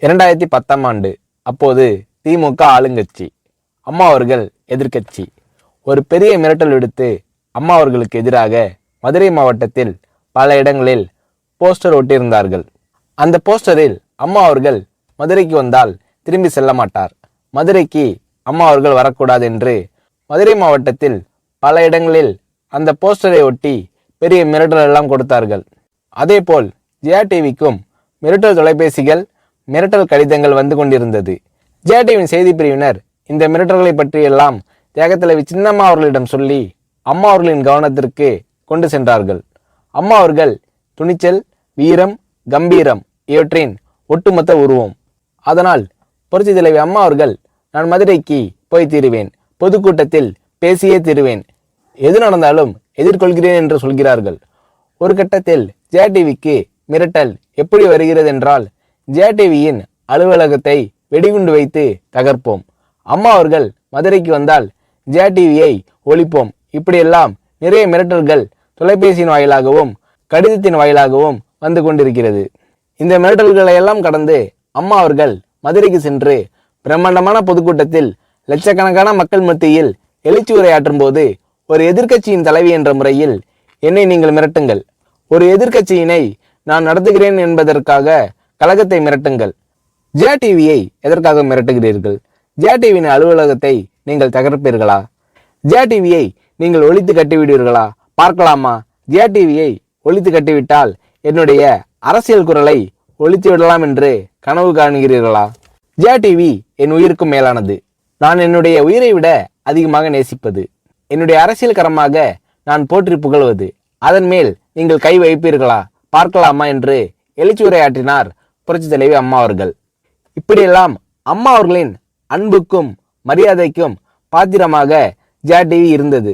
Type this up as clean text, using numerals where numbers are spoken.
2010ஆம் ஆண்டு. அப்போது திமுக ஆளுங்கட்சி, அம்மா அவர்கள் எதிர்க்கட்சி. ஒரு பெரிய மிரட்டல் விடுத்து அம்மா அவர்களுக்கு எதிராக மதுரை மாவட்டத்தில் பல இடங்களில் போஸ்டர் ஒட்டியிருந்தார்கள். அந்த போஸ்டரில் அம்மா அவர்கள் மதுரைக்கு வந்தால் திரும்பி செல்ல மாட்டார், மதுரைக்கு அம்மா அவர்கள் வரக்கூடாது என்று மதுரை மாவட்டத்தில் பல இடங்களில் அந்த போஸ்டரை ஒட்டி பெரிய மிரட்டல் எல்லாம் கொடுத்தார்கள். அதேபோல் ஜெயா டிவிக்கும் மிரட்டல் தொலைபேசிகள், மிரட்டல் கடிதங்கள் வந்து கொண்டிருந்தது. ஜெயா டிவியின் செய்தி பிரிவினர் இந்த மிரட்டல்களை பற்றியெல்லாம் தியாகத்தலைவி சின்னம்மா அவர்களிடம் சொல்லி அம்மா அவர்களின் கவனத்திற்கு கொண்டு சென்றார்கள். அம்மா அவர்கள் துணிச்சல், வீரம், கம்பீரம் இவற்றின் ஒட்டுமொத்த உருவம். அதனால் புரட்சி தலைவி அம்மா அவர்கள், நான் மதுரைக்கு போய் தீருவேன், பொதுக்கூட்டத்தில் பேசியே தீருவேன், எது நடந்தாலும் எதிர்கொள்கிறேன் என்று சொல்கிறார்கள். ஒரு கட்டத்தில் ஜெயா டிவிக்கு மிரட்டல் எப்படி வருகிறது என்றால், ஜெயா டிவியின் அலுவலகத்தை வெடிகுண்டு வைத்து தகர்ப்போம், அம்மா அவர்கள் மதுரைக்கு வந்தால் ஜெயா டிவியை ஒழிப்போம், இப்படியெல்லாம் நிறைய மிரட்டல்கள் தொலைபேசியின் வாயிலாகவும் கடிதத்தின் வாயிலாகவும் வந்து கொண்டிருக்கிறது. இந்த மிரட்டல்களை எல்லாம் கடந்து அம்மா அவர்கள் மதுரைக்கு சென்று பிரம்மாண்டமான பொதுக்கூட்டத்தில் லட்சக்கணக்கான மக்கள் மத்தியில் எழுச்சி உரையாற்றும் போது, ஒரு எதிர்க்கட்சியின் தலைவி என்ற முறையில் என்னை நீங்கள் மிரட்டுங்கள், ஒரு எதிர்க்கட்சியினை நான் நடத்துகிறேன் என்பதற்காக கழகத்தை மிரட்டுங்கள், ஜெயா டிவியை எதற்காக மிரட்டுகிறீர்கள், ஜெயா டிவியின் அலுவலகத்தை நீங்கள் தகர்ப்பீர்களா, ஜெயா டிவியை நீங்கள் ஒழித்து கட்டிவிடுவீர்களா, பார்க்கலாமா, ஜெயா டிவியை ஒழித்து கட்டிவிட்டால் என்னுடைய அரசியல் குரலை ஒழித்து விடலாம் என்று கனவு காணுகிறீர்களா, ஜெயா டிவி என் உயிருக்கும் மேலானது, நான் என்னுடைய உயிரை விட அதிகமாக நேசிப்பது, என்னுடைய அரசியல் கரமாக நான் போற்றி புகழ்வது, அதன் மேல் நீங்கள் கை வைப்பீர்களா, பார்க்கலாமா என்று எழுச்சி உரையாற்றினார் புரட்சி தலைவி அம்மா அவர்கள். இப்படியெல்லாம் அம்மா அவர்களின் அன்புக்கும் மரியாதைக்கும் பாத்திரமாக ஜெயா டிவி இருந்தது.